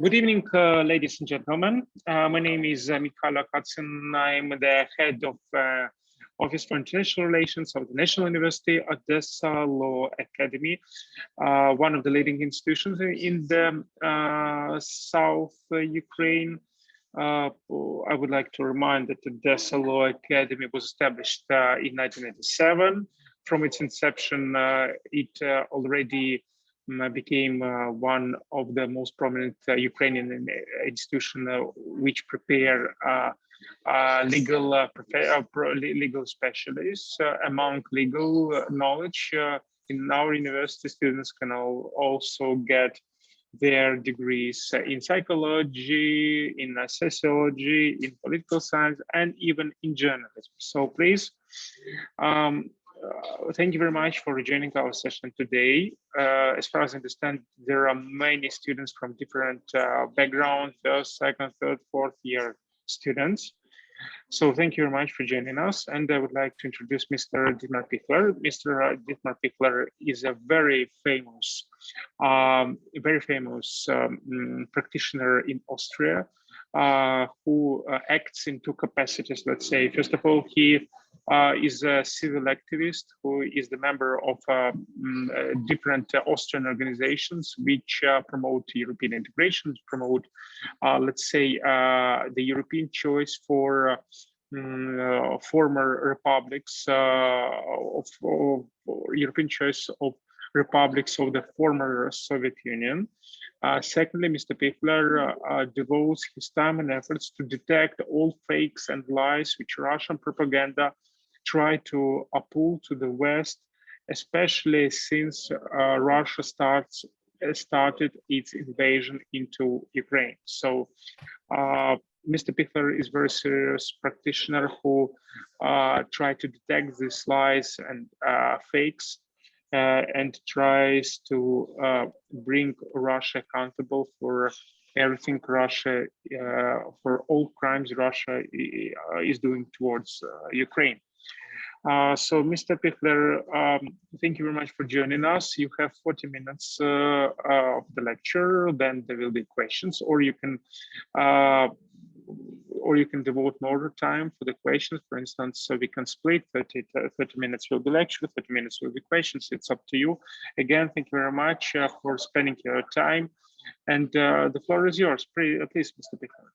Good evening, ladies and gentlemen. My name is Mikhail Katsin. I'm the head of Office for International Relations of the National University Odessa Law Academy, one of the leading institutions in the South Ukraine. I would like to remind that the Odessa Law Academy was established in 1997. From its inception, it already became one of the most prominent Ukrainian institutions which prepare legal specialists. Among legal knowledge in our university, students can also get their degrees in psychology, in sociology, in political science, and even in journalism. So please, thank you very much for joining our session today. As far as I understand, there are many students from different backgrounds, first, second, third, fourth year students. So thank you very much for joining us. And I would like to introduce Mr. Dietmar Piechler. Mr. Dietmar Piechler is a very famous practitioner in Austria who acts in two capacities, let's say. First of all, he is a civil activist who is the member of different Austrian organizations which promote European integration, promote, let's say, the European choice for former republics, European choice of republics of the former Soviet Union. Secondly, Mr. Piechler devotes his time and efforts to detect all fakes and lies which Russian propaganda try to pull to the West, especially since Russia started its invasion into Ukraine. So Mr. Piechler is a very serious practitioner who tries to detect these lies and fakes and tries to bring Russia accountable for everything Russia, for all crimes Russia is doing towards Ukraine. So, Mr. Piechler, thank you very much for joining us. You have 40 minutes of the lecture, then there will be questions, or you can devote more time for the questions. For instance, so we can split 30 minutes will be lecture, 30 minutes will be questions. It's up to you. Again, thank you very much for spending your time. And the floor is yours. Please, Mr. Piechler.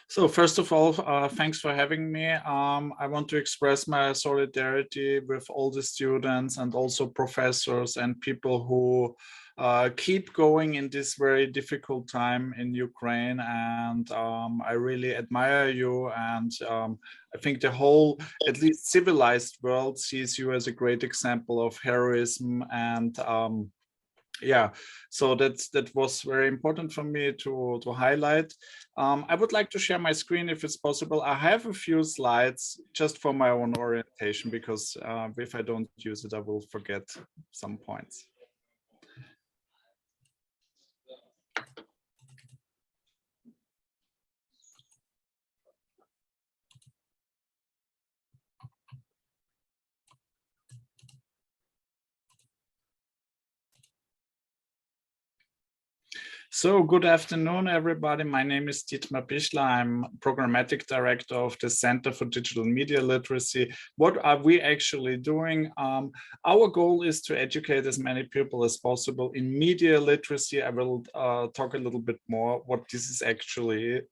So first of all, thanks for having me. I want to express my solidarity with all the students and also professors and people who keep going in this very difficult time in Ukraine. And I really admire you. And I think the whole, at least civilized world, sees you as a great example of heroism. And yeah, so that was very important for me to highlight. I would like to share my screen if it's possible. I have a few slides just for my own orientation, because if I don't use it, I will forget some points. So good afternoon, everybody. My name is Dietmar Piechler. I'm Programmatic Director of the Center for Digital Media Literacy. What are we actually doing? Our goal is to educate as many people as possible in media literacy. I will talk a little bit more what this is actually.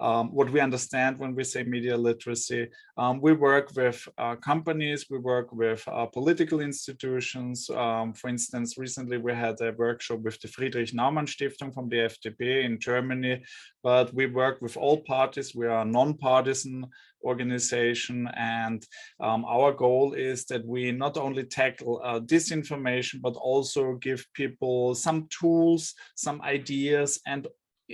What we understand when we say media literacy. We work with companies, we work with political institutions. For instance, recently we had a workshop with the Friedrich Naumann Stiftung from the FDP in Germany, but we work with all parties. We are a non-partisan organization, and our goal is that we not only tackle disinformation, but also give people some tools, some ideas, and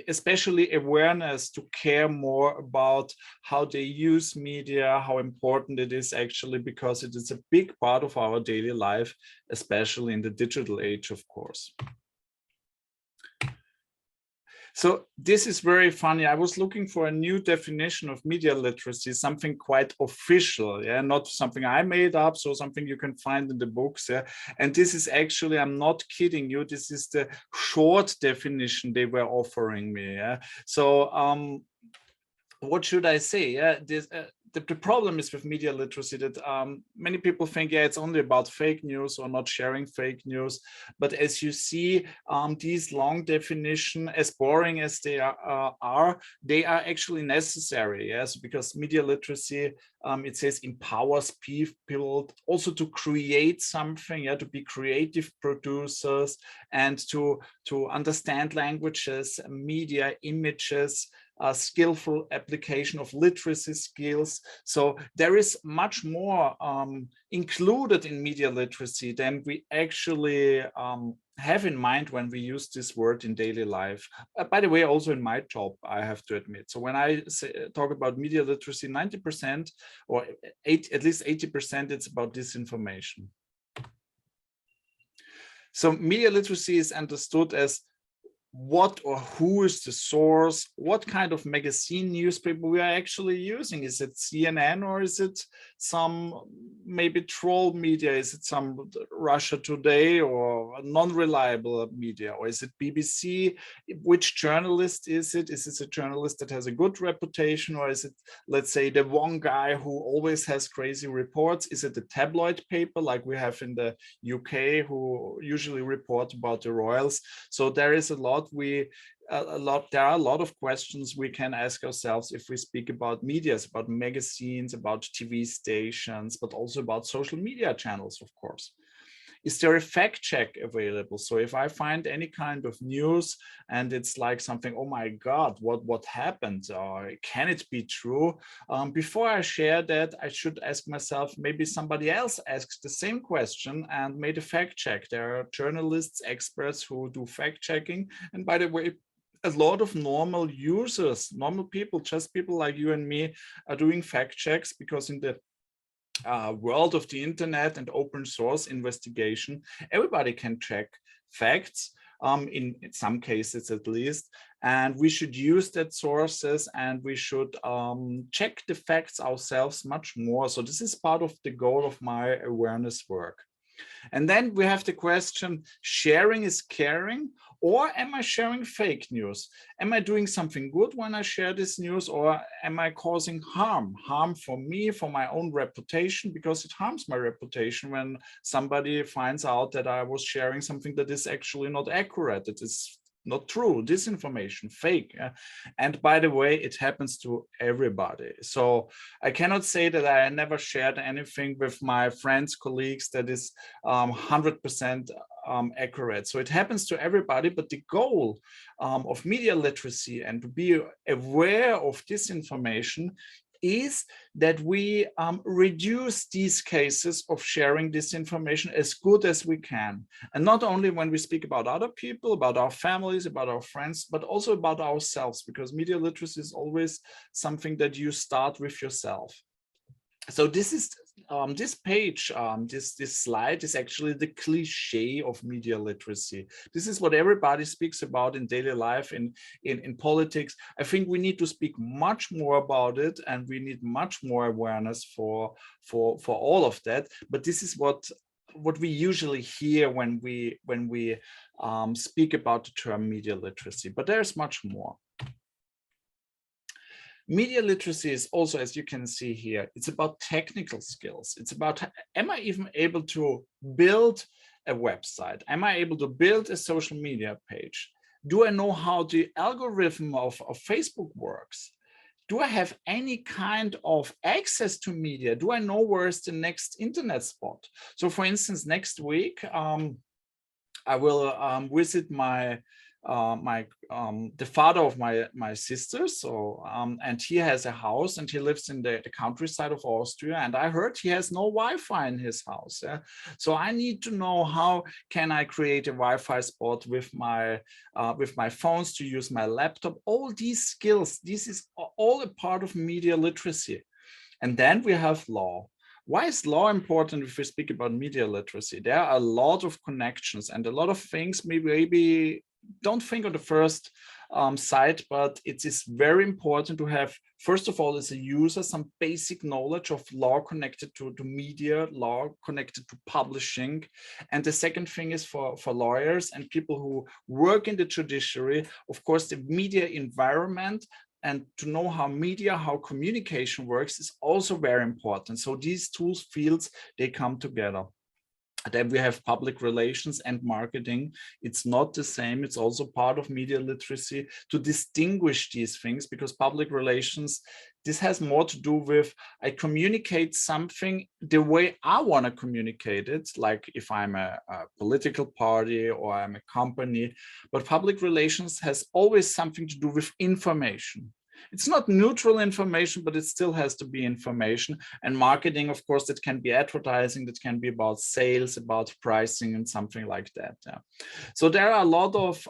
especially awareness to care more about how they use media, how important it is actually, because it is a big part of our daily life, especially in the digital age, of course. So this is very funny. I was looking for a new definition of media literacy, something quite official, yeah, not something I made up, so something you can find in the books, yeah. And this is actually, I'm not kidding you, this is the short definition they were offering me, yeah. So what should I say? Yeah, the problem is with media literacy that many people think, yeah, it's only about fake news or not sharing fake news. But as you see, these long definition, as boring as they are, they are actually necessary. Yes, because media literacy, it says, empowers people also to create something, yeah, to be creative producers and to understand languages, media, images, skillful application of literacy skills. So there is much more included in media literacy than we actually have in mind when we use this word in daily life. By the way, also in my job, I have to admit. So when I talk about media literacy, 90% or at least 80%, it's about disinformation. So media literacy is understood as what or who is the source, what kind of magazine, newspaper we are actually using. Is it CNN or is it some maybe troll media? Is it some Russia Today or non-reliable media? Or is it BBC? Which journalist is it? Is it a journalist that has a good reputation? Or is it, let's say, the one guy who always has crazy reports? Is it a tabloid paper like we have in the UK who usually report about the royals? So there is a lot there are a lot of questions we can ask ourselves if we speak about media, about magazines, about TV stations, but also about social media channels, of course. Is there a fact check available? So if I find any kind of news and it's like something, oh my God, what happened? Can it be true? Before I share that, I should ask myself, maybe somebody else asked the same question and made a fact check. There are journalists, experts who do fact checking. And by the way, a lot of normal users, normal people, just people like you and me, are doing fact checks, because in the world of the internet and open source investigation, everybody can check facts, in some cases at least, and we should use that sources, and we should check the facts ourselves much more. So this is part of the goal of my awareness work. And then we have the question, sharing is caring, or am I sharing fake news? Am I doing something good when I share this news, or am I causing harm? Harm for me, for my own reputation, because it harms my reputation when somebody finds out that I was sharing something that is actually not accurate. It is not true, disinformation, fake. And by the way, it happens to everybody. So I cannot say that I never shared anything with my friends, colleagues that is 100% accurate. So it happens to everybody, but the goal of media literacy and to be aware of disinformation is that we reduce these cases of sharing this information as good as we can. And not only when we speak about other people, about our families, about our friends, but also about ourselves, because media literacy is always something that you start with yourself. So this is this page, this slide is actually the cliche of media literacy. This is what everybody speaks about in daily life, in politics. I think we need to speak much more about it, and we need much more awareness for all of that. But this is what we usually hear when we speak about the term media literacy. But there's much more. Media literacy is also, as you can see here, it's about technical skills. It's about, am I even able to build a website? Am I able to build a social media page? Do I know how the algorithm of Facebook works? Do I have any kind of access to media? Do I know where is the next internet spot? So for instance, next week, I will visit the father of my sister. So and he has a house, and he lives in the countryside of Austria, and I heard he has no Wi-Fi in his house. Yeah? So I need to know, how can I create a Wi-Fi spot with my phones, to use my laptop. All these skills, this is all a part of media literacy. And then we have law. Why is law important if we speak about media literacy? There are a lot of connections and a lot of things maybe don't think on the first sight, but it is very important to have, first of all, as a user, some basic knowledge of law connected to media, law connected to publishing. And the second thing is for lawyers and people who work in the judiciary, of course, the media environment, and to know how media, how communication works is also very important. So these two fields, they come together. Then we have public relations and marketing. It's not the same. It's also part of media literacy to distinguish these things, because public relations, this has more to do with, I communicate something the way I want to communicate it, like if I'm a political party or I'm a company. But public relations has always something to do with information. It's not neutral information, but it still has to be information. And marketing, of course, that can be advertising, that can be about sales, about pricing, and something like that. Yeah. So there are a lot of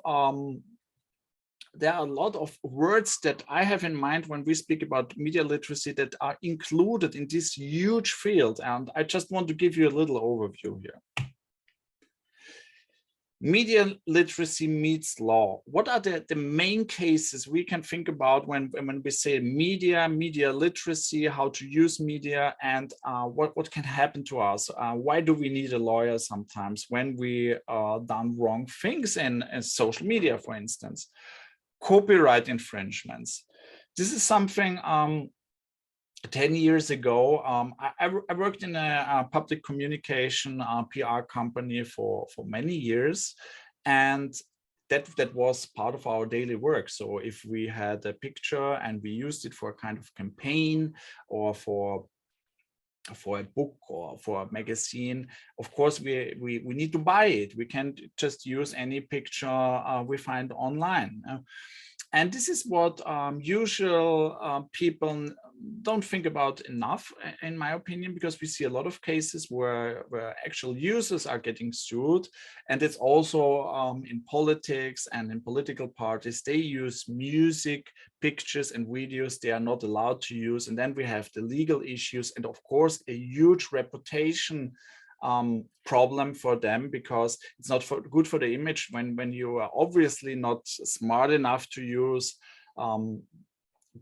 words that I have in mind when we speak about media literacy that are included in this huge field. And I just want to give you a little overview here. Media literacy meets law. What are the main cases we can think about when we say media literacy, how to use media, and what can happen to us? Why do we need a lawyer sometimes when we done wrong things in social media, for instance? Copyright infringements. This is something 10 years ago, I worked in a public communication PR company for many years, and that was part of our daily work. So if we had a picture and we used it for a kind of campaign or for a book or for a magazine, of course we need to buy it. We can't just use any picture we find online. And this is what usual people don't think about enough, in my opinion, because we see a lot of cases where actual users are getting sued. And it's also in politics and in political parties, they use music, pictures and videos they are not allowed to use. And then we have the legal issues and, of course, a huge reputation problem for them, because it's not good for the image when you are obviously not smart enough to use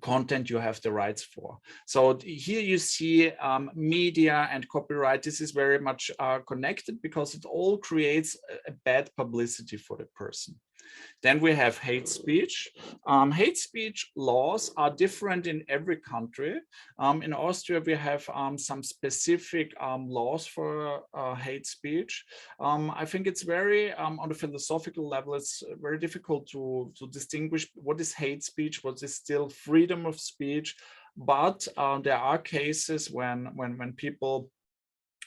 content you have the rights for. So here you see media and copyright. This is very much connected, because it all creates a bad publicity for the person. Then we have hate speech. Hate speech laws are different in every country. In Austria, we have some specific laws for hate speech. I think it's very, on the philosophical level, it's very difficult to distinguish what is hate speech, what is still freedom of speech. But there are cases when people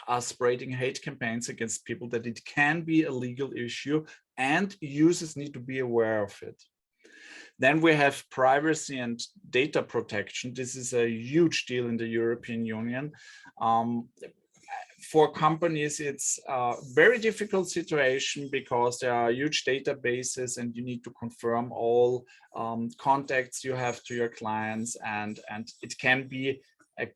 are spreading hate campaigns against people, that it can be a legal issue and users need to be aware of it. Then we have privacy and data protection. This is a huge deal in the European Union. For companies, it's a very difficult situation, because there are huge databases and you need to confirm all contacts you have to your clients. And it can be a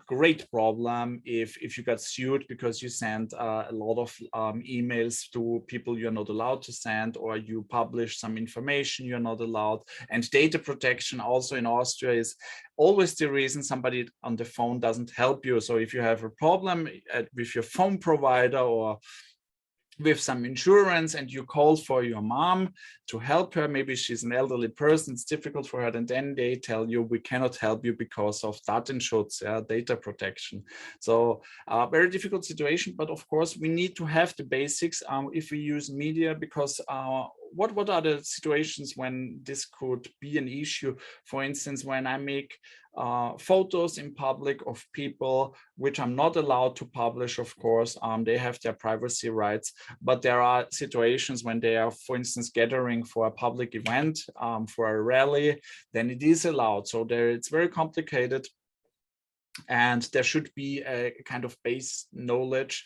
great problem if you got sued because you sent a lot of emails to people you're not allowed to send, or you publish some information you're not allowed. And data protection also in Austria is always the reason somebody on the phone doesn't help you. So if you have a problem with your phone provider or with some insurance and you call for your mom to help her, maybe she's an elderly person, it's difficult for her, and then they tell you, we cannot help you because of Datenschutz, data protection. So very difficult situation, but of course we need to have the basics if we use media, because what are the situations when this could be an issue? For instance, when I make photos in public of people which I'm not allowed to publish, of course, they have their privacy rights, but there are situations when they are, for instance, gathering for a public event, for a rally, then it is allowed. So there it's very complicated, and there should be a kind of base knowledge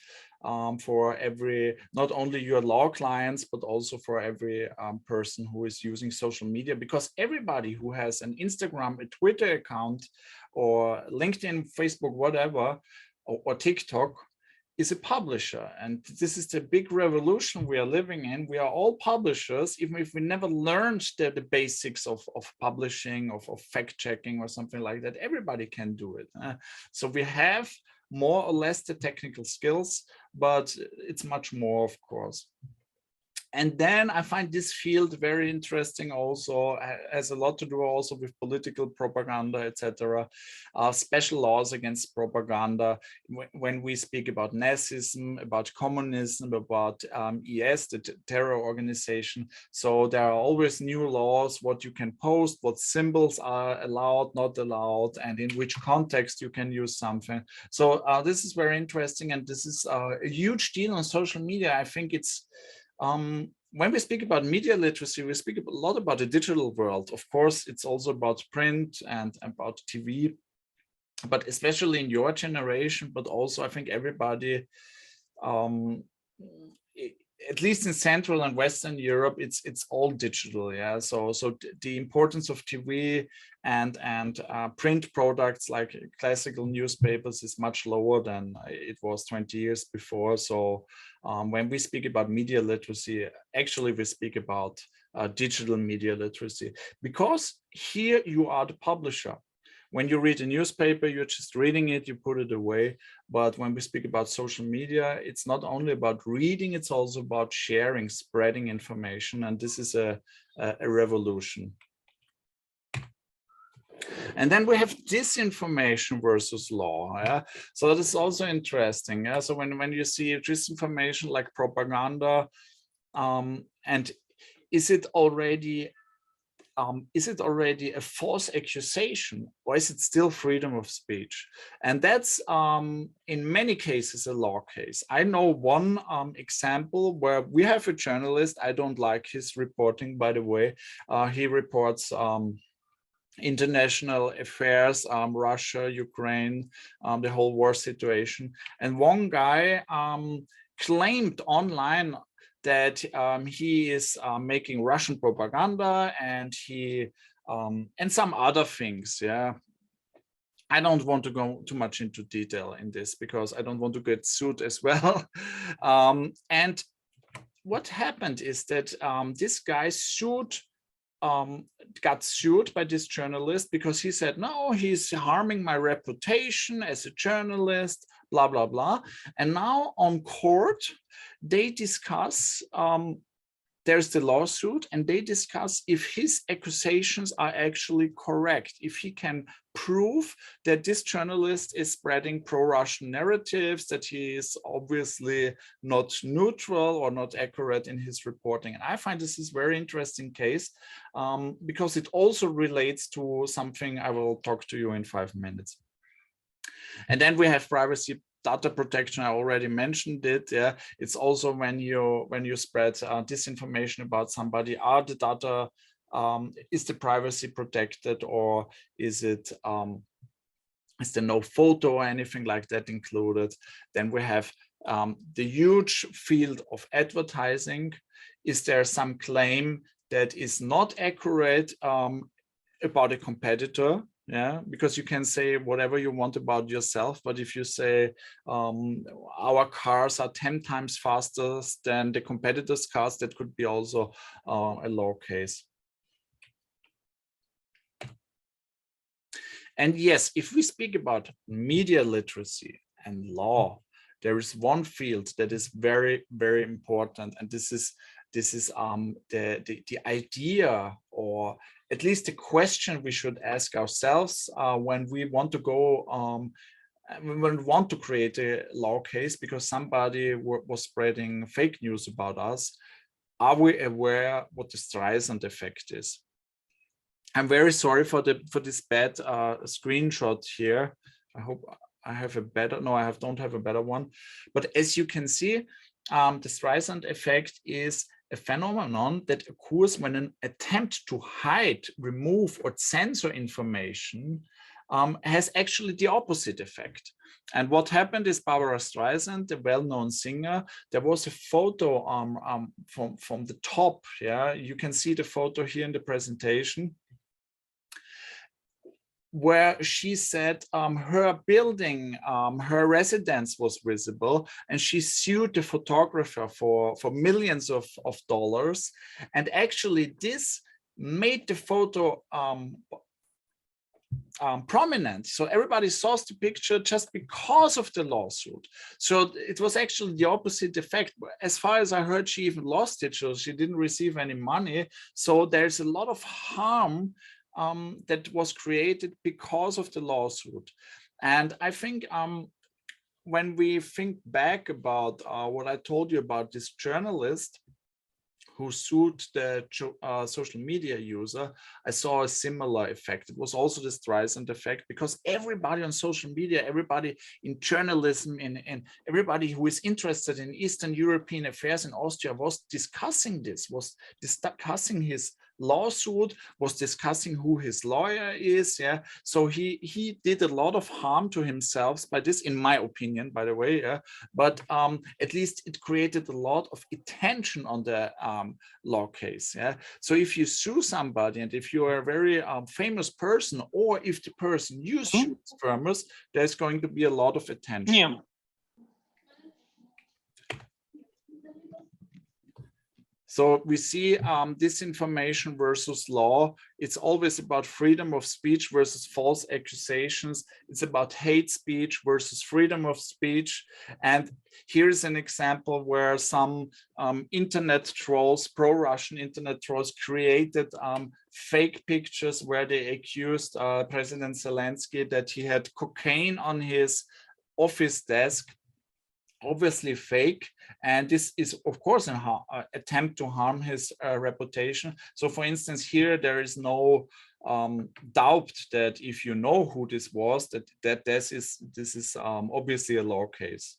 for every, not only your law clients, but also for every person who is using social media, because everybody who has an Instagram, a Twitter account, or LinkedIn, Facebook, whatever, or TikTok, is a publisher. And this is the big revolution we are living in. We are all publishers, even if we never learned the basics of publishing, of fact checking or something like that. Everybody can do it. So we have more or less the technical skills, but it's much more, of course. And then I find this field very interesting also, has a lot to do also with political propaganda, etc. Special laws against propaganda. When we speak about Nazism, about communism, about IS, the terror organization. So there are always new laws, what you can post, what symbols are allowed, not allowed, and in which context you can use something. So this is very interesting. And this is a huge deal on social media. I think it's, when we speak about media literacy, we speak a lot about the digital world. Of course, it's also about print and about TV, but especially in your generation, but also I think everybody, at least in Central and Western Europe, it's all digital. Yeah, so the importance of TV and print products like classical newspapers is much lower than it was 20 years before. So when we speak about media literacy, actually we speak about digital media literacy, because here you are the publisher. When you read a newspaper, you're just reading it, you put it away. But when we speak about social media, it's not only about reading, it's also about sharing, spreading information. And this is a revolution. And then we have disinformation versus law. Yeah? So that is also interesting. Yeah? So when you see disinformation like propaganda, and is it already a false accusation, or is it still freedom of speech? And that's in many cases a law case. I know one example where we have a journalist. I don't like his reporting, by the way. He reports international affairs, Russia, Ukraine, the whole war situation. And one guy claimed online that he is making Russian propaganda, and he and some other things. Yeah, I don't want to go too much into detail in this because I don't want to get sued as well. And what happened is that this guy got sued by this journalist because he said, no, he's harming my reputation as a journalist, blah, blah, blah. And now on court, they discuss, there's the lawsuit, and they discuss if his accusations are actually correct, if he can prove that this journalist is spreading pro-Russian narratives, that he is obviously not neutral or not accurate in his reporting. And I find this is a very interesting case because it also relates to something I will talk to you in 5 minutes. And then we have privacy, data protection. I already mentioned it. Yeah, it's also when you spread disinformation about somebody. Are the data, is the privacy protected, or is it is there no photo or anything like that included? Then we have the huge field of advertising. Is there some claim that is not accurate about a competitor? Yeah, because you can say whatever you want about yourself, but if you say our cars are 10 times faster than the competitors' cars, that could be also a law case. And yes, if we speak about media literacy and law, there is one field that is very, very important, and this is the idea, or at least the question we should ask ourselves when we want to go, when we want to create a law case because somebody was spreading fake news about us. Are we aware what the Streisand effect is? I'm very sorry for this bad screenshot here. I hope I have a better, no, I don't have a better one. But as you can see, the Streisand effect is a phenomenon that occurs when an attempt to hide, remove, or censor information has actually the opposite effect. And what happened is Barbara Streisand, the well-known singer, there was a photo from the top. Yeah, you can see the photo here in the presentation. where she said her building, her residence was visible, and she sued the photographer for millions of dollars. And actually this made the photo prominent. So everybody saw the picture just because of the lawsuit. So it was actually the opposite effect. As far as I heard, she even lost it. So she didn't receive any money. So there's a lot of harm that was created because of the lawsuit. And I think when we think back about what I told you about this journalist who sued the social media user, I saw a similar effect. It was also the Streisand effect, because everybody on social media, everybody in journalism, and everybody who is interested in Eastern European affairs in Austria was discussing this, was discussing his lawsuit, was discussing who his lawyer is. Yeah, so he did a lot of harm to himself by this, in my opinion, by the way. Yeah, but at least it created a lot of attention on the law case. Yeah, so if you sue somebody, and if you are a very famous person, or if the person you sue is famous, there's going to be a lot of attention. Yeah. So we see disinformation versus law. It's always about freedom of speech versus false accusations. It's about hate speech versus freedom of speech. And here's an example where some internet trolls, pro-Russian internet trolls, created fake pictures where they accused President Zelensky that he had cocaine on his office desk. Obviously fake, and this is of course an attempt to harm his reputation. So for instance, here there is no doubt that if you know who this was, that this is obviously a law case.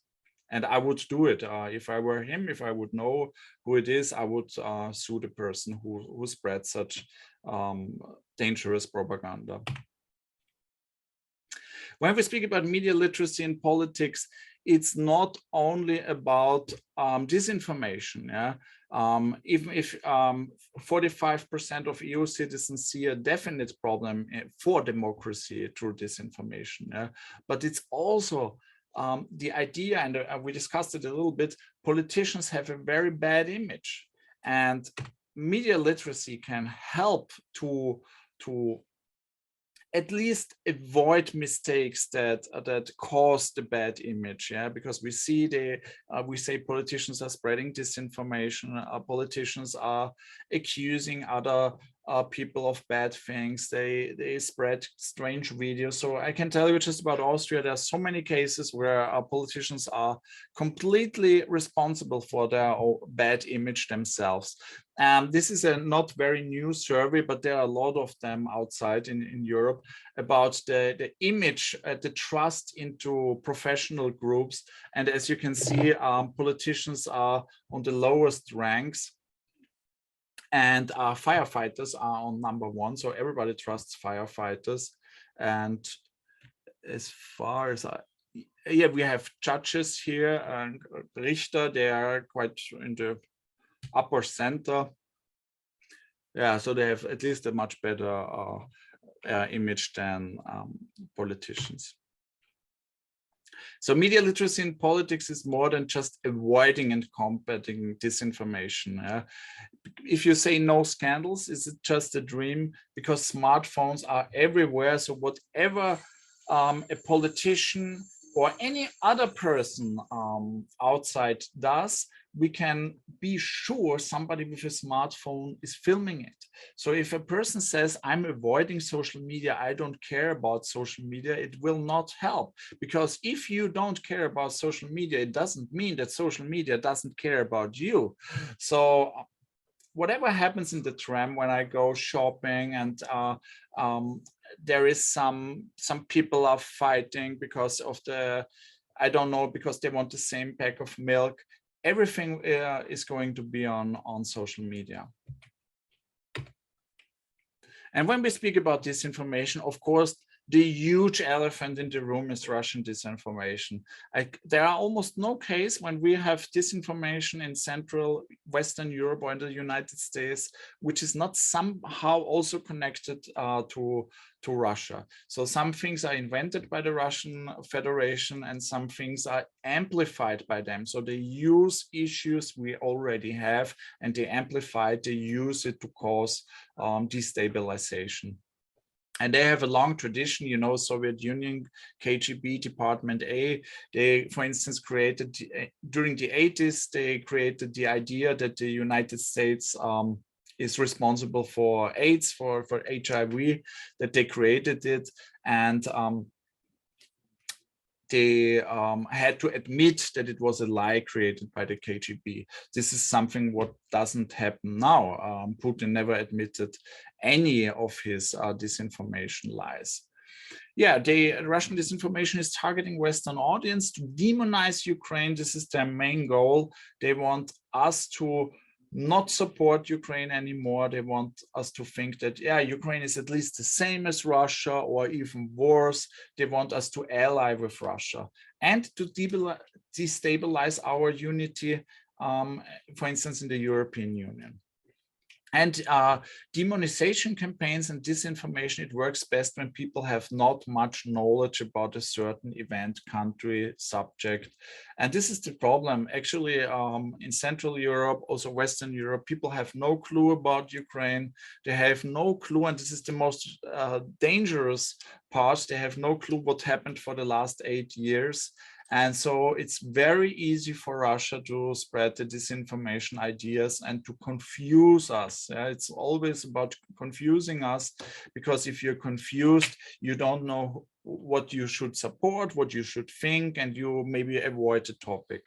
And I would do it if I were him. If I would know who it is, I would sue the person who spread such dangerous propaganda. When we speak about media literacy in politics, it's not only about disinformation. Yeah? Even if 45% of EU citizens see a definite problem for democracy through disinformation, yeah? But it's also the idea, and we discussed it a little bit, politicians have a very bad image, and media literacy can help to at least avoid mistakes that cause the bad image. Yeah, because we see we say politicians are spreading disinformation, politicians are accusing other people of bad things, they spread strange videos. So I can tell you just about Austria, there are so many cases where our politicians are completely responsible for their bad image themselves. This is a not very new survey, but there are a lot of them outside in Europe about the image, the trust into professional groups. And as you can see, politicians are on the lowest ranks, and firefighters are on #1. So everybody trusts firefighters. And as far as yeah, we have judges here and Richter, they are quite in the upper center. Yeah, so they have at least a much better image than politicians. So media literacy in politics is more than just avoiding and combating disinformation. If you say no scandals, is it just a dream? Because smartphones are everywhere. So whatever a politician or any other person outside does, we can be sure somebody with a smartphone is filming it. So if a person says, I'm avoiding social media, I don't care about social media, it will not help. Because if you don't care about social media, it doesn't mean that social media doesn't care about you. So whatever happens in the tram when I go shopping, and there is some people are fighting because of I don't know, because they want the same pack of milk. Everything is going to be on social media. And when we speak about disinformation, of course, the huge elephant in the room is Russian disinformation. There are almost no case when we have disinformation in Central Western Europe or in the United States, which is not somehow also connected to Russia. So some things are invented by the Russian Federation and some things are amplified by them. So they use issues we already have and they amplify, they use it to cause destabilization. And they have a long tradition, you know, Soviet Union, KGB, Department A. They, for instance, created, during the 80s, they created the idea that the United States is responsible for AIDS, for HIV, that they created it. And they had to admit that it was a lie created by the KGB. This is something what doesn't happen now. Putin never admitted any of his disinformation lies. Yeah, the Russian disinformation is targeting Western audience to demonize Ukraine. This is their main goal. They want us to not support Ukraine anymore. They want us to think that, yeah, Ukraine is at least the same as Russia or even worse. They want us to ally with Russia and to destabilize our unity, for instance, in the European Union. And demonization campaigns and disinformation, it works best when people have not much knowledge about a certain event, country, subject. And this is the problem. Actually, in Central Europe, also Western Europe, people have no clue about Ukraine. They have no clue, and this is the most dangerous part. They have no clue what happened for the last 8 years. And so it's very easy for Russia to spread the disinformation ideas and to confuse us. Yeah, it's always about confusing us, because if you're confused, you don't know what you should support, what you should think, and you maybe avoid the topic.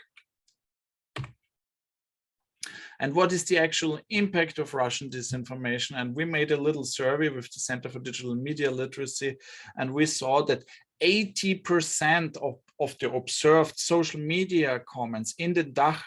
And what is the actual impact of Russian disinformation? And we made a little survey with the Center for Digital Media Literacy, and we saw that 80% of the observed social media comments in the DACH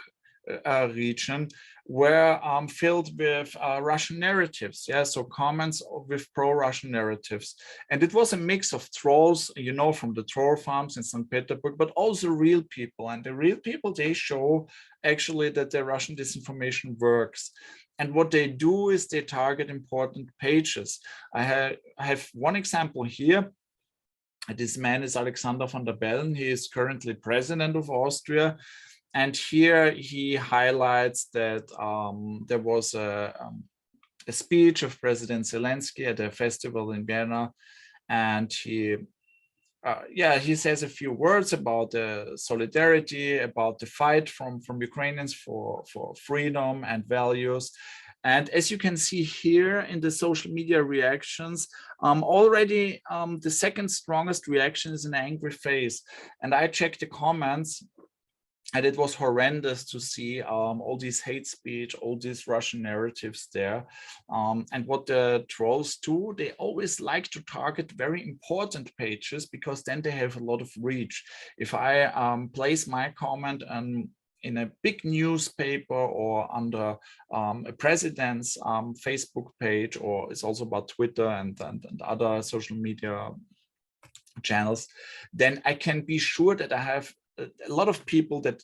region were filled with Russian narratives. Yeah, so comments with pro-Russian narratives. And it was a mix of trolls, you know, from the troll farms in St. Petersburg, but also real people. And the real people, they show actually that the Russian disinformation works. And what they do is they target important pages. I have one example here. This man is Alexander von der Bellen. He is currently president of Austria. And here he highlights that there was a speech of President Zelensky at a festival in Vienna. And he says a few words about the solidarity, about the fight from Ukrainians for freedom and values. And as you can see here in the social media reactions, already the second strongest reaction is an angry face. And I checked the comments, and it was horrendous to see all these hate speech, all these Russian narratives there. And what the trolls do, they always like to target very important pages, because then they have a lot of reach. If I place my comment in a big newspaper or under a president's Facebook page, or it's also about Twitter and other social media channels, then I can be sure that I have a lot of people that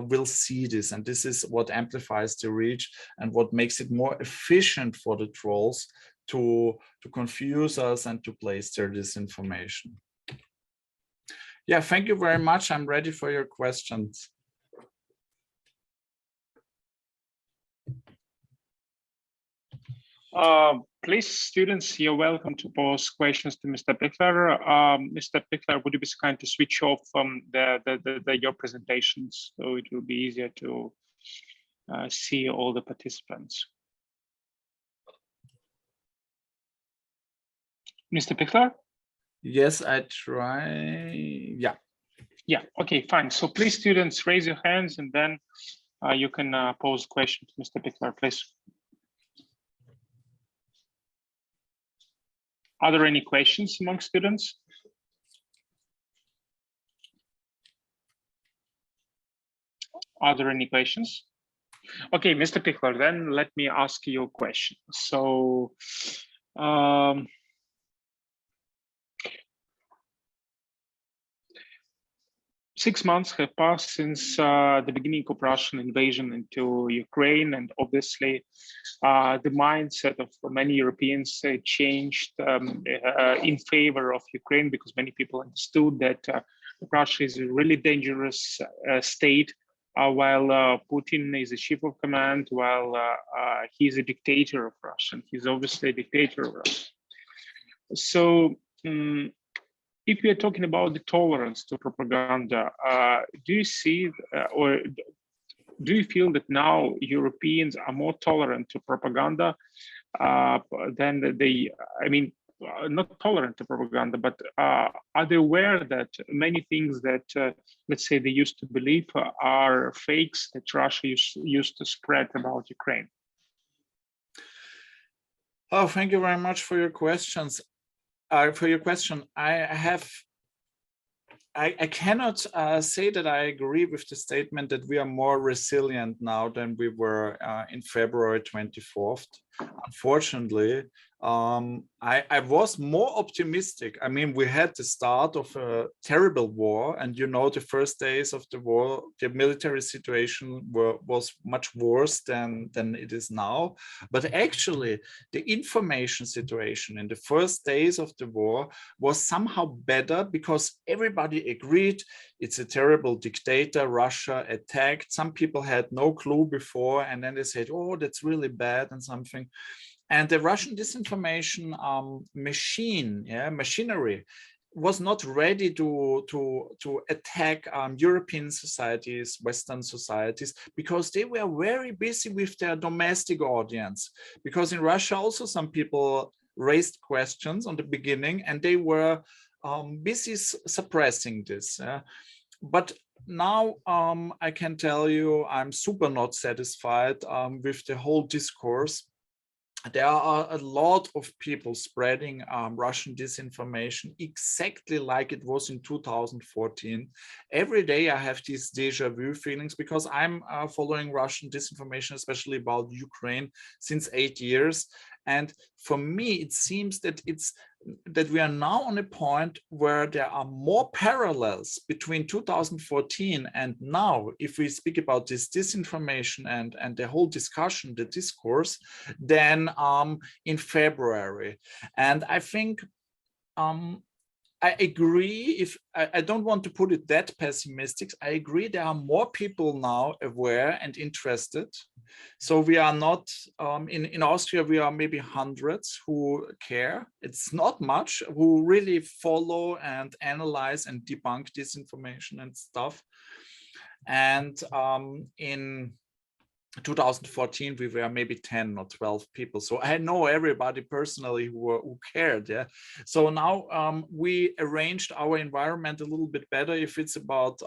will see this, and this is what amplifies the reach and what makes it more efficient for the trolls to confuse us and to place their disinformation. Yeah, thank you very much. I'm ready for your questions. Please, students, you're welcome to pose questions to Mr. Piechler. Mr. Piechler, would you be so kind to switch off your presentations, so it will be easier to see all the participants? Mr. Piechler? Yes, I try. Yeah. Yeah, okay, fine. So please, students, raise your hands, and then you can pose questions to Mr. Piechler, please. Are there any questions among students? Are there any questions? Okay, Mr. Piechler, then let me ask you a question. So 6 months have passed since the beginning of Russian invasion into Ukraine, and obviously the mindset of many Europeans changed in favor of Ukraine, because many people understood that Russia is a really dangerous state, while Putin is the chief of command, while he's a dictator of Russia. He's obviously a dictator of Russia. So if we are talking about the tolerance to propaganda, do you see or do you feel that now Europeans are more tolerant to propaganda than they, I mean, not tolerant to propaganda, but are they aware that many things that, let's say, they used to believe are fakes that Russia used to spread about Ukraine? Oh, thank you very much for your questions. For your question, I cannot say that I agree with the statement that we are more resilient now than we were in February 24th. Unfortunately, I was more optimistic. I mean, we had the start of a terrible war, and you know, the first days of the war, the military situation was much worse than it is now. But actually, the information situation in the first days of the war was somehow better, because everybody agreed it's a terrible dictator. Russia attacked. Some people had no clue before, and then they said, "Oh, that's really bad," and something. And the Russian disinformation machinery was not ready to attack European societies, Western societies, because they were very busy with their domestic audience. Because in Russia also some people raised questions on the beginning, and they were busy suppressing this. But now I can tell you I'm super not satisfied with the whole discourse. There are a lot of people spreading Russian disinformation exactly like it was in 2014. Every day I have these deja vu feelings, because I'm following Russian disinformation, especially about Ukraine, since 8 years. And for me, it seems that we are now on a point where there are more parallels between 2014 and now, if we speak about this disinformation and the whole discussion, the discourse, than in February. And I think I agree, if I don't want to put it that pessimistic, I agree there are more people now aware and interested. So we are not, in Austria, we are maybe hundreds who care. It's not much, who really follow and analyze and debunk disinformation and stuff. And in 2014 we were maybe 10 or 12 people, so I know everybody personally who cared. Yeah, so now we arranged our environment a little bit better if it's about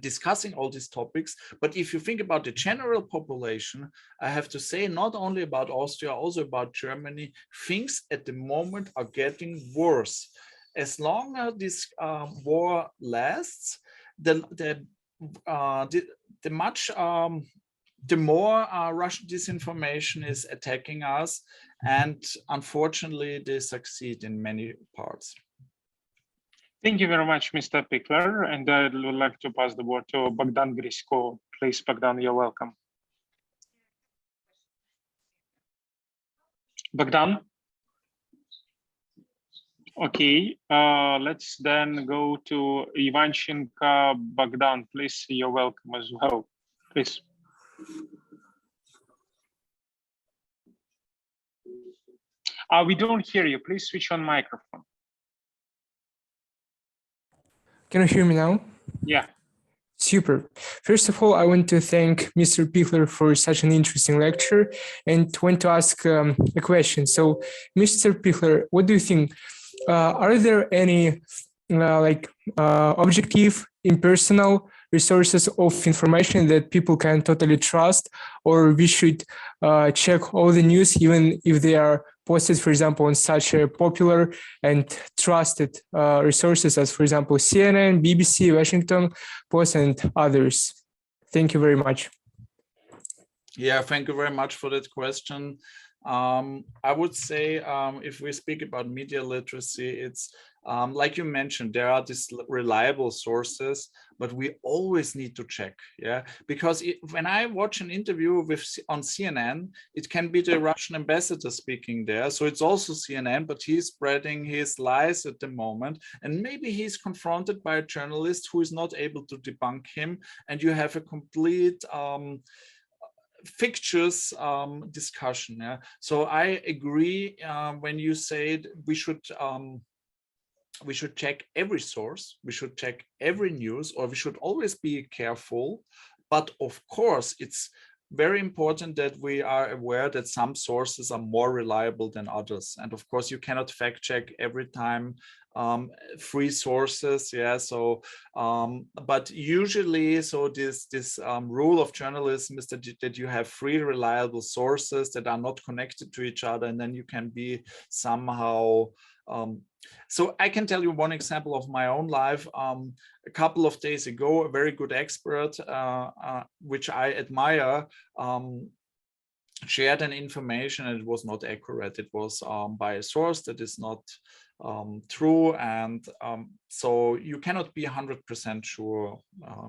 discussing all these topics. But if you think about the general population, I have to say, not only about Austria, also about Germany, things at the moment are getting worse. As long as this war lasts, the more Russian disinformation is attacking us, and unfortunately they succeed in many parts. Thank you very much, Mr. Piechler, and I would like to pass the word to Bogdan Grisko. Please, Bogdan, you're welcome. Bogdan? Okay, let's then go to Ivanchenko. Bogdan, please, you're welcome as well. Please. We don't hear you. Please switch on microphone. Can you hear me now? Yeah. Super. First of all, I want to thank Mr. Piechler for such an interesting lecture, and want to ask a question. So, Mr. Piechler, what do you think? Are there any objective, impersonal resources of information that people can totally trust, or we should check all the news, even if they are posted, for example, on such a popular and trusted resources as, for example, CNN, BBC, Washington Post, and others? Thank you very much. Yeah, thank you very much for that question. I would say, if we speak about media literacy, it's like you mentioned, there are these reliable sources, but we always need to check, yeah, because when I watch an interview on CNN, it can be the Russian ambassador speaking there, so it's also CNN, but he's spreading his lies at the moment, and maybe he's confronted by a journalist who is not able to debunk him, and you have a complete fictitious discussion. Yeah, so I agree when you said we should check every source, we should check every news, or we should always be careful. But of course, it's very important that we are aware that some sources are more reliable than others. And of course, you cannot fact check every time free sources. Yeah, so but usually, so this rule of journalism is that you have free reliable sources that are not connected to each other, and then you can be somehow so I can tell you one example of my own life. A couple of days ago, a very good expert, which I admire, shared an information, and it was not accurate. It was by a source that is not true, and so you cannot be 100% sure.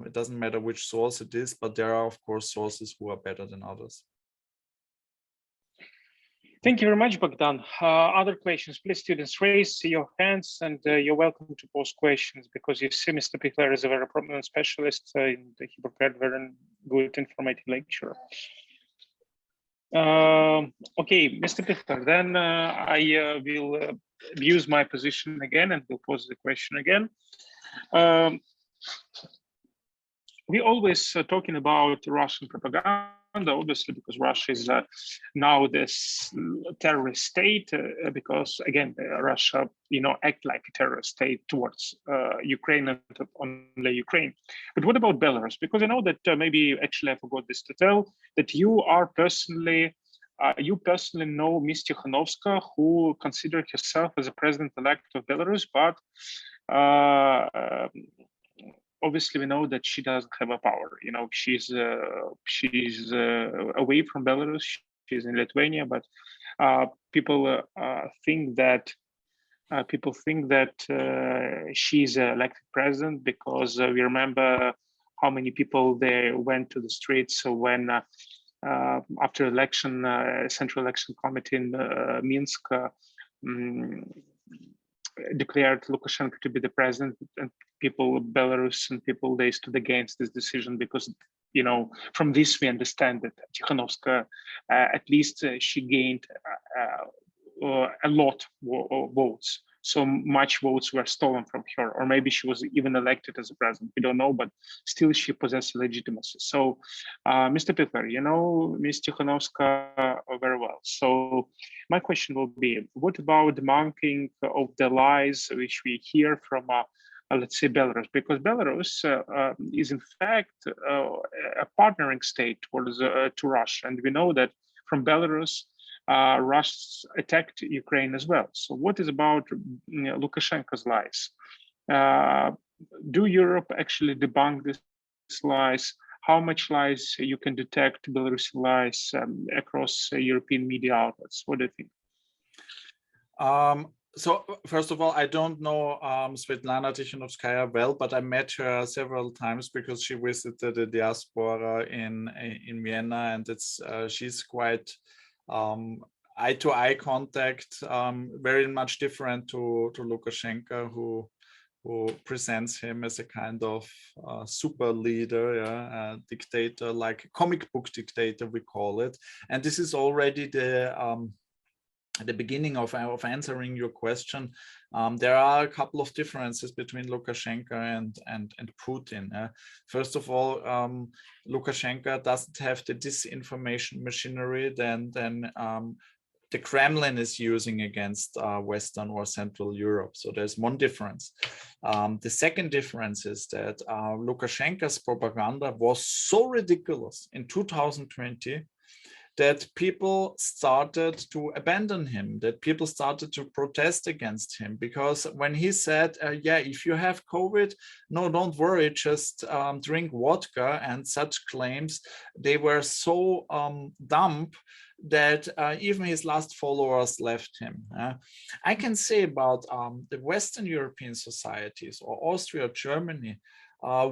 It doesn't matter which source it is, but there are, of course, sources who are better than others. Thank you very much, Bogdan. Other questions, please, students, raise your hands, and you're welcome to pose questions, because you see Mr. Piechler is a very prominent specialist in the he prepared very good informative lecture. Okay, Mr. Piechler, then I will use my position again and will pose the question again. We always talking about Russian propaganda, obviously, because Russia is now this terrorist state, because again, Russia, act like a terrorist state towards Ukraine and only Ukraine. But what about Belarus? Because I know that maybe actually I forgot this to tell, that you are personally, you personally know Ms. Tikhanovska, who considered herself as a president-elect of Belarus, but obviously we know that she doesn't have a power. She's away from Belarus. She's in Lithuania, but people think that she's elected president, because we remember how many people they went to the streets when after election, Central Election Committee in Minsk declared Lukashenko to be the president, and people, Belarus and people, they stood against this decision, because from this we understand that Tikhanovska, at least she gained a lot of votes. So much votes were stolen from her, or maybe she was even elected as a president. We don't know, but still she possessed legitimacy. So, Mr. Piechler, you know Ms. Tikhanovska very well. So my question will be, what about the debunking of the lies which we hear from, let's say, Belarus? Because Belarus is in fact a partnering state towards to Russia, and we know that from Belarus, Russia attacked Ukraine as well. So what is about Lukashenko's lies? Do Europe actually debunk these lies? How much lies you can detect Belarusian lies across European media outlets? What do you think? So first of all, I don't know Svetlana Tikhanovskaya well, but I met her several times because she visited the diaspora in Vienna, and she's quite eye-to-eye contact, very much different to Lukashenko, who presents him as a kind of super leader, yeah, dictator, like a comic book dictator, we call it. And this is already the beginning of answering your question. There are a couple of differences between Lukashenko and Putin. First of all, Lukashenko doesn't have the disinformation machinery than the Kremlin is using against Western or Central Europe. So there's one difference. The second difference is that Lukashenko's propaganda was so ridiculous in 2020 that people started to abandon him, that people started to protest against him, because when he said, yeah, if you have COVID, no, don't worry, just drink vodka, and such claims, they were so dumb that even his last followers left him. I can say about the Western European societies, or Austria, Germany,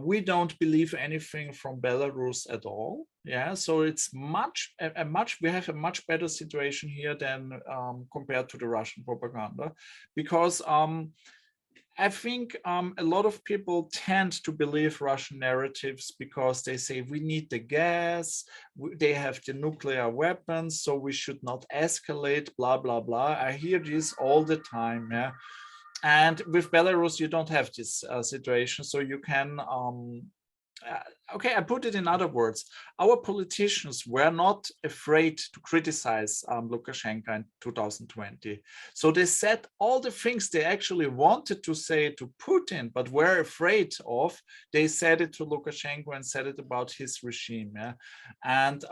we don't believe anything from Belarus at all. Yeah, so it's we have a much better situation here than compared to the Russian propaganda, because I think a lot of people tend to believe Russian narratives because they say we need the gas, they have the nuclear weapons, so we should not escalate, blah, blah, blah. I hear this all the time. Yeah. And with Belarus, you don't have this situation, so you can, okay, I put it in other words. Our politicians were not afraid to criticize Lukashenko in 2020. So they said all the things they actually wanted to say to Putin, but were afraid of. They said it to Lukashenko and said it about his regime. Yeah? And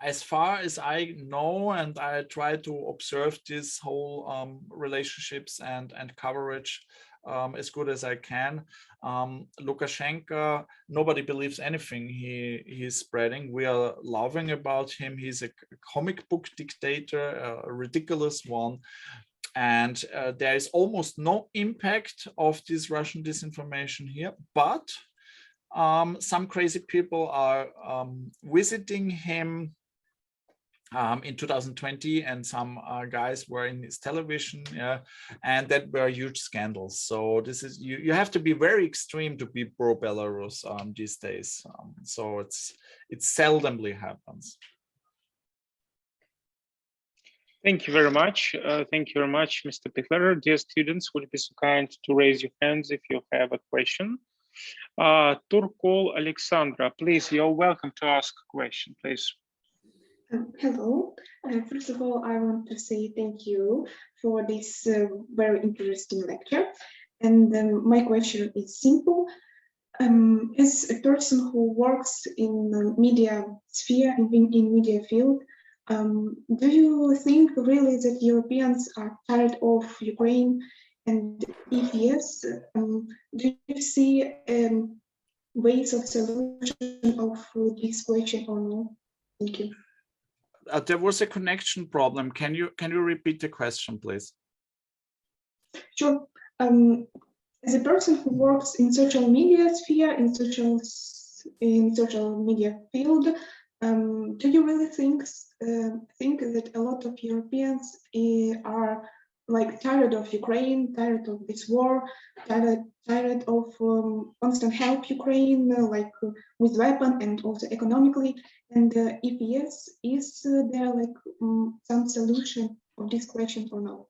as far as I know, and I try to observe this whole relationships and coverage as good as I can, Lukashenko, nobody believes anything he's spreading. We are laughing about him. He's a comic book dictator, a ridiculous one. And there is almost no impact of this Russian disinformation here, but some crazy people are visiting him in 2020, and some guys were in his television, and that were huge scandals. So this is, you have to be very extreme to be pro Belarus these days. So it seldomly happens. Thank you very much. Thank you very much, Mr. Piechler. Dear students, would you be so kind to raise your hands if you have a question? Turkol Alexandra, please, you're welcome to ask a question, please. Hello. First of all, I want to say thank you for this very interesting lecture. And my question is simple. As a person who works in the media sphere, in media field, do you think really that Europeans are tired of Ukraine? And if yes, do you see ways of solution of this question or no? Thank you. There was a connection problem. Can you repeat the question, please? Sure. As a person who works in social media sphere, in social media field, do you really think that a lot of Europeans are like tired of Ukraine, tired of this war, tired of constant help Ukraine, like with weapon and also economically? And if yes, is there like some solution of this question or no?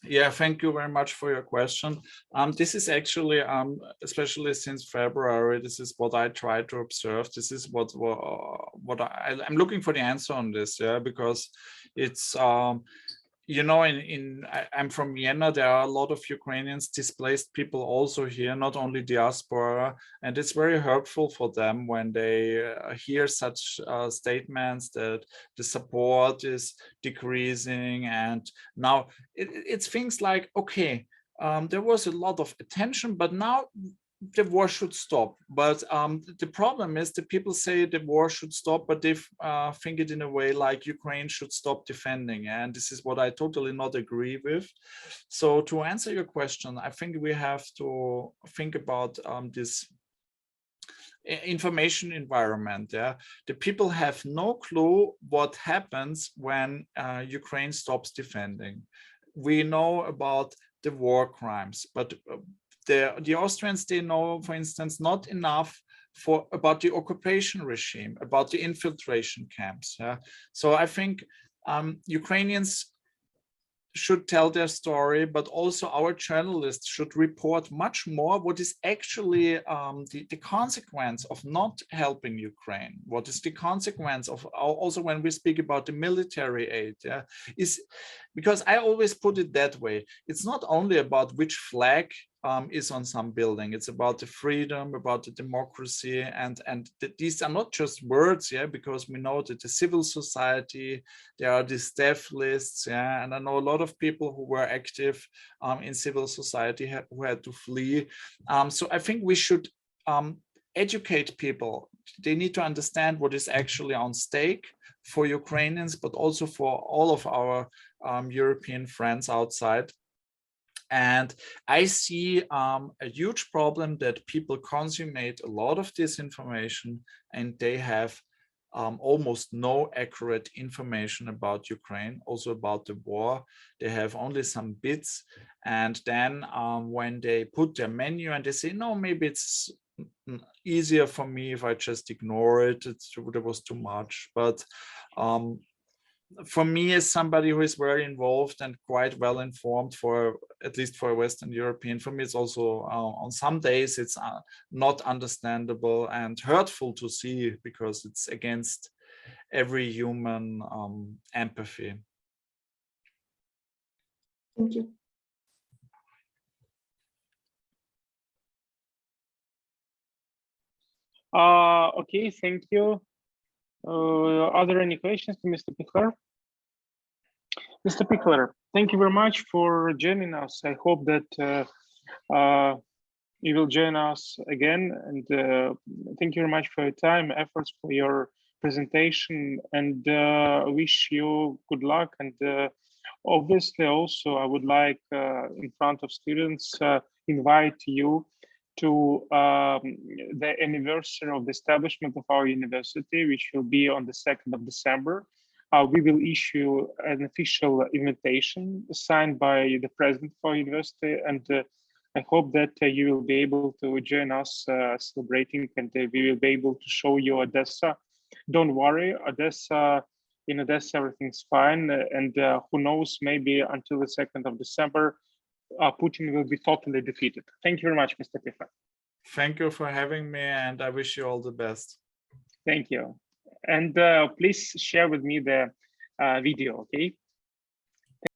Yeah, thank you very much for your question. This is actually, especially since February, this is what I try to observe. This is what I'm looking for the answer on this, yeah, because it's you know, I'm from Vienna. There are a lot of Ukrainians, displaced people also here, not only diaspora, and it's very hurtful for them when they hear such statements that the support is decreasing. And now it's things like, okay, there was a lot of attention, but now the war should stop. But the problem is that people say the war should stop, but they think it in a way like Ukraine should stop defending. And this is what I totally not agree with. So to answer your question, I think we have to think about this information environment. Yeah, the people have no clue what happens when Ukraine stops defending. We know about the war crimes, but the Austrians, they know, for instance, not enough about the occupation regime, about the infiltration camps. Yeah? So I think Ukrainians should tell their story, but also our journalists should report much more what is actually the consequence of not helping Ukraine. What is the consequence of, also when we speak about the military aid, yeah, is because I always put it that way. It's not only about which flag is on some building. It's about the freedom, about the democracy, and these are not just words, yeah, because we know that the civil society, there are these death lists, yeah, and I know a lot of people who were active in civil society who had to flee. So I think we should educate people. They need to understand what is actually on stake for Ukrainians, but also for all of our European friends outside. And I see a huge problem that people consummate a lot of disinformation, and they have almost no accurate information about Ukraine, also about the war. They have only some bits. And then when they put their menu and they say, no, maybe it's easier for me if I just ignore it, there was too much. But for me, as somebody who is very involved and quite well informed, for at least for a Western European, for me it's also on some days it's not understandable and hurtful to see, because it's against every human empathy. Thank you. Okay, thank you. Are there any questions to Mr. Piechler? Mr. Piechler, thank you very much for joining us. I hope that you will join us again, and thank you very much for your time, efforts, for your presentation, and wish you good luck. And obviously also I would like in front of students invite you to the anniversary of the establishment of our university, which will be on the 2nd of December. We will issue an official invitation signed by the president of our university, and I hope that you will be able to join us celebrating, and we will be able to show you Odessa. Don't worry, in Odessa everything's fine, and who knows, maybe until the 2nd of December, Putin will be totally defeated. Thank you very much, Mr. Piechler. Thank you for having me, and I wish you all the best. Thank you. And please share with me the video, okay?